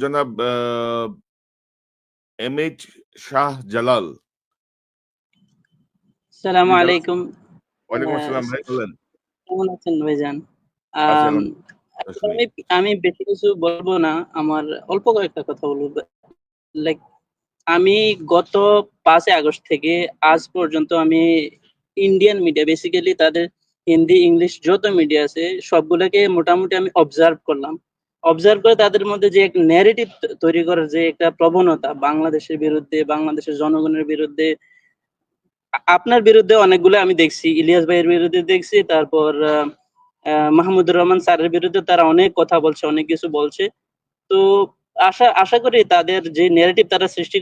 জনাব এম.এইচ. শাহ জালাল। আসসালামু আলাইকুম। ওয়ালাইকুম আসসালাম ভাই, বলেন। কেমন আছেন ভাইজান? আছি আম আলহামদুলিল্লাহ, শুনি। আমি বেশি কিছু বলবো না। আমার অল্প কয়েকটা কথা বলবো। লাইক আমি গত 5 আগস্ট থেকে আজ পর্যন্ত আমি ইন্ডিয়ান মিডিয়া, বেসিক্যালি তাদের হিন্দি, ইংলিশ যত মিডিয়া আছে সবগুলোকে মোটামুটি আমি অবজার্ভ করলাম। অবজার্ভ করে তাদের মধ্যে যে এক ন্যারেটিভ তৈরি করার যে একটা প্রবণতা বাংলাদেশের বিরুদ্ধে, বাংলাদেশের জনগণের বিরুদ্ধে, আপনার বিরুদ্ধে অনেকগুলো আমি দেখছি। ইলিয়াস ভাইয়ের বিরুদ্ধে দেখছি, তারপর মাহমুদুর রহমান স্যারের বিরুদ্ধে তারা অনেক কথা বলছে, অনেক কিছু বলছে। তো আশা করি তাদের যে ন্যারেটিভ তারা সৃষ্টি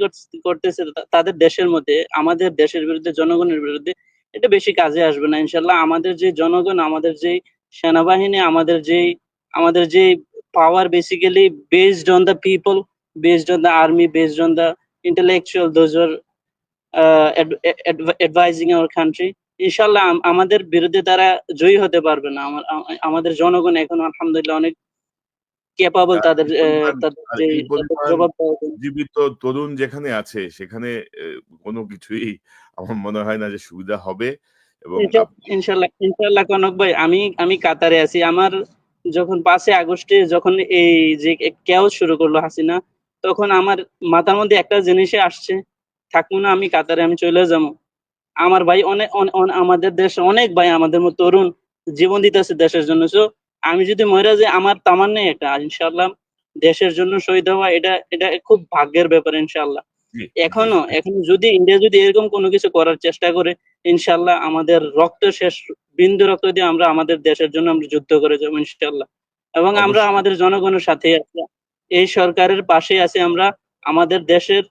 করতেছে তাদের দেশের মধ্যে, আমাদের দেশের বিরুদ্ধে, জনগণের বিরুদ্ধে, এটা বেশি কাজে আসবে না ইনশাল্লাহ। আমাদের যে জনগণ, আমাদের যে সেনাবাহিনী, আমাদের যে power basically based on the people, based on the army, based on the intellectual, those who are advising our country, ইনশাল্লাহ আমাদের বিরুদ্ধে তারা জয়ী হতে পারবে না। আমাদের জনগণ এখন আলহামদুলিল্লাহ অনেক ক্যাপাবল, তাদের যে জবাব জীবিত তরুণ যেখানে আছে সেখানে কোনো কিছুই আমার মনে হয় না যে সুবিধা হবে। এবং ইনশাল্লাহ কনক ভাই, আমি কাতারে আছি। আমার যখন 5 আগস্টে যখন এই যে কেওস শুরু করলো হাসিনা, তখন আমার মাথার মধ্যে একটা জিনিসে আসছে, থাকবো না আমি কাতারে, আমি চলে যাবো। আমার ভাই অনেক আমাদের দেশে অনেক ভাই আমাদের মতো তরুণ জীবন দিতেছে দেশের জন্য। সো আমি যদি মরে যাই, আমার তামান্না এটা ইনশাআল্লাহ দেশের জন্য শহীদ হওয়া, এটা খুব ভাগ্যের ব্যাপার ইনশাআল্লাহ। এখনো যদি ইন্ডিয়া যদি এরকম কোনো কিছু করার চেষ্টা করে, ইনশাআল্লাহ আমাদের রক্ত শেষ বিন্দু রক্ত দিয়ে আমরা আমাদের দেশের জন্য আমরা যুদ্ধ করে যাবো ইনশাআল্লাহ। এবং আমরা আমাদের জনগণের সাথে আছি, এই সরকারের পাশে আছি আমরা। আমাদের দেশের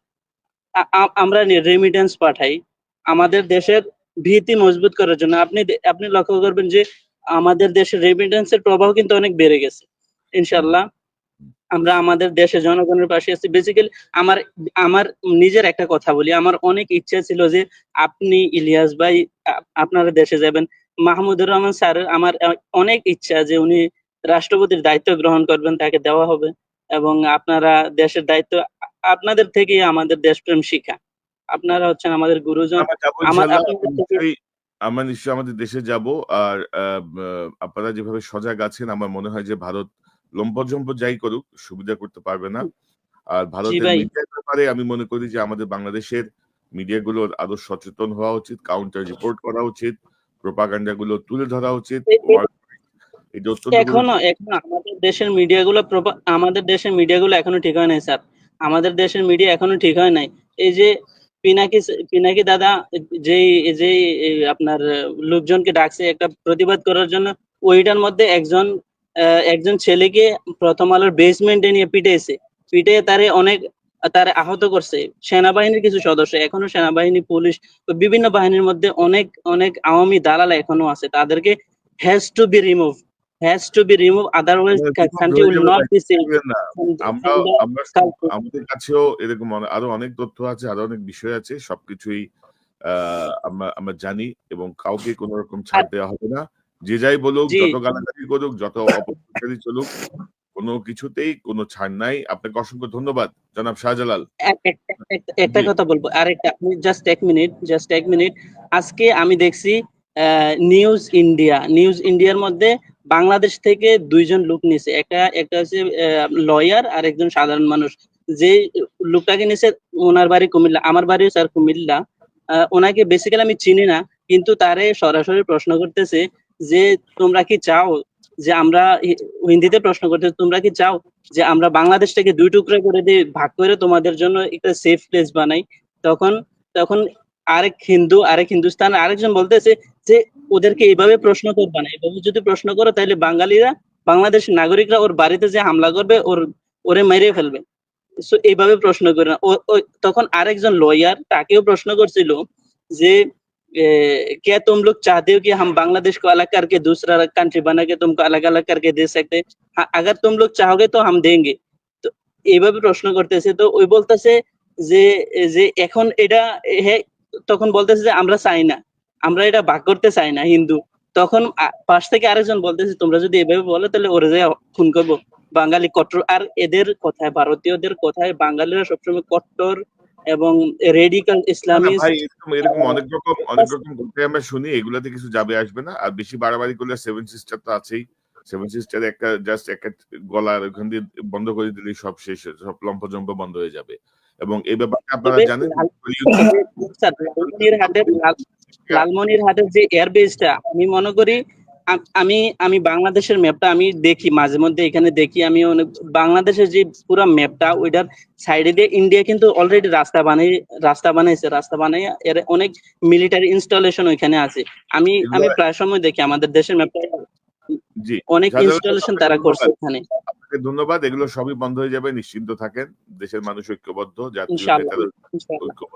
আমরা রেমিটেন্স পাঠাই আমাদের দেশের ভিত্তি মজবুত করার জন্য। আপনি লক্ষ্য করবেন যে আমাদের দেশের রেমিটেন্সের প্রভাব কিন্তু অনেক বেড়ে গেছে ইনশাআল্লাহ। আমরা আমাদের দেশের জনগণের পাশে আছি। বেসিক্যালি আমার নিজের একটা কথা বলি, আমার অনেক ইচ্ছা ছিল যে আপনি ইলিয়াস ভাই আপনারা দেশে যাবেন। মাহমুদুর রহমান স্যার, আমার অনেক ইচ্ছা যে উনি রাষ্ট্রপতির দায়িত্ব গ্রহণ করবেন, তাকে দেওয়া হবে। এবং আপনারা দেশের দায়িত্ব, আপনাদের থেকেই আমাদের দেশপ্রেম শিখা। আপনারা হচ্ছেন আমাদের গুরুজন। আমরা নিশ্চয়ই আমাদের দেশে যাব। আর আপনারা যেভাবে সজাগ আছেন, আমার মনে হয় যে ভারত লম্পট যাই করুক সুবিধা করতে পারবে না। আর ভারতের মিডিয়ার ব্যাপারে আমি মনে করি যে আমাদের বাংলাদেশের মিডিয়াগুলোর আরো সচেতন হওয়া উচিত, কাউন্টার রিপোর্ট করা উচিত, প্রোপাগান্ডা গুলো তুলে ধরা উচিত। এখনো আমাদের দেশের মিডিয়াগুলো এখনো ঠিক হয় নাই স্যার। আমাদের দেশের মিডিয়া এখনো ঠিক হয় নাই। এই যে পিনাকি দাদা যে আপনার লোকজনকে ডাকছে একটা প্রতিবাদ করার জন্য, ওইটার মধ্যে একজন ছেলেকে প্রথম আলোর বেসমেন্টে নিয়ে পিটে তারে আহত করছে সেনাবাহিনীর কিছু সদস্য। এখনো সেনাবাহিনী, পুলিশ, বিভিন্ন বাহিনীর মধ্যে অনেক আওয়ামী দালাল এখনো আছে। তাদেরকে has to be removed, otherwise country will not be safe. আমাদের কাছেও এরকম আরো অনেক তথ্য আছে, আরো অনেক বিষয় আছে। সবকিছুই আমরা জানি এবং কাউকে কোন রকম ছাড় দেওয়া হবে না। যে যাই বলুক, যত গালাগালি করুক, যত অপপ্রচারই চলুক, কোনো কিছুতেই কোনো ছাড় নাই। আপনাকে অসংখ্য ধন্যবাদ জনাব শাহজালাল। একটা কথা বলবো, আরেকটা, জাস্ট এক মিনিট। আজকে আমি দেখছি নিউজ ইন্ডিয়ার মধ্যে বাংলাদেশ থেকে 2 জন লোক নিছে। একটা হচ্ছে লয়ার আর একজন সাধারণ মানুষ। যে লোকটাকে নিছে ওনার বাড়ি কুমিল্লা, আমার বাড়িও স্যার কুমিল্লা। ওনাকে বেসিক্যালি আমি চিনি না, কিন্তু তারে সরাসরি প্রশ্ন করতেছে যে তোমরা কি চাও যে আমরা, হিন্দিতে প্রশ্ন করতেছে, তোমরা কি চাও যে আমরা বাংলাদেশটাকে 2 টুকরা করে দিয়ে ভাগ করে তোমাদের জন্য একটা সেফ প্লেস বানাই? তখন আরেক হিন্দুস্তান আরেকজন বলতেছে যে ওদেরকে এইভাবে প্রশ্ন করবা না, এভাবে যদি প্রশ্ন করো তাহলে বাংলাদেশের নাগরিকরা ওর বাড়িতে যে হামলা করবে, ওরে মেরে ফেলবে। সো এইভাবে প্রশ্ন করে না। তখন আরেকজন লয়ার তাকেও প্রশ্ন করছিল যে क्या तुम लोग चाहते हो कि हम बांग्लादेश को अलग करके दूसरा कंट्री बना के तुमको अलग अलग करके दे सकते? हाँ, अगर तुम लोग चाहोगे तो हम देंगे। তো এইভাবে প্রশ্ন করতেছে। তো ওই বলতেছে যে এখন এটা তখন বলতেছে যে আমরা চাই না, আমরা এটা ভাগ করতে চাই না হিন্দু। তখন পাশ থেকে আরেকজন বলতেছে তোমরা যদি এভাবে বলো তাহলে ওরে যে খুন করবো, বাঙালি কট্টর, আর এদের কথায়, ভারতীয়দের কথায় বাঙালিরা সবসময় কট্টর এবং রেডিকাল না, না ইসলামিস্ট। ভাই, এরকম অনেক রকম কথাই আমরা শুনি, এগুলাতে কিছু যাবে আসবে না। আর বেশি বাড়াবাড়ি করলে সেভেন সিস্টার তো আছেই। সেভেন সিস্টার একটা জাস্ট একটা গলার ওখান দিয়ে বন্ধ করে দিলেই সব শেষ, সব লম্পজম্প বন্ধ হয়ে যাবে। এবং এই ব্যাপারটা আপনারা তবে জানেন স্যার, লালমনিরহাটের যে এয়ারবেসটা, আমি মনে করি আমি বাংলাদেশের ম্যাপটা আমি দেখি মাঝে মধ্যে, এখানে দেখি আমি অনেক বাংলাদেশের যে পুরো ম্যাপটা, ওইটার সাইডে দিয়ে ইন্ডিয়া কিন্তু অলরেডি রাস্তা বানাইয়া এর অনেক মিলিটারি ইনস্টলেশন ওইখানে আছে। আমি এগুলো প্রায় সময় দেখি আমাদের দেশের ম্যাপটা, জি, অনেক শাহজালাল ভাই, ইনস্টলেশন আপনাকে তারা করছে ধন্যবাদ। এখানে। আপনাকে ধন্যবাদ। এগুলো সবই বন্ধ হয়ে যাবে, নিশ্চিন্ত থাকেন। দেশের মানুষ ঐক্যবদ্ধ, জাতীয় ইনশাআল্লাহ, নেতারা ইনশাআল্লাহ। ঐক্যবদ্ধ।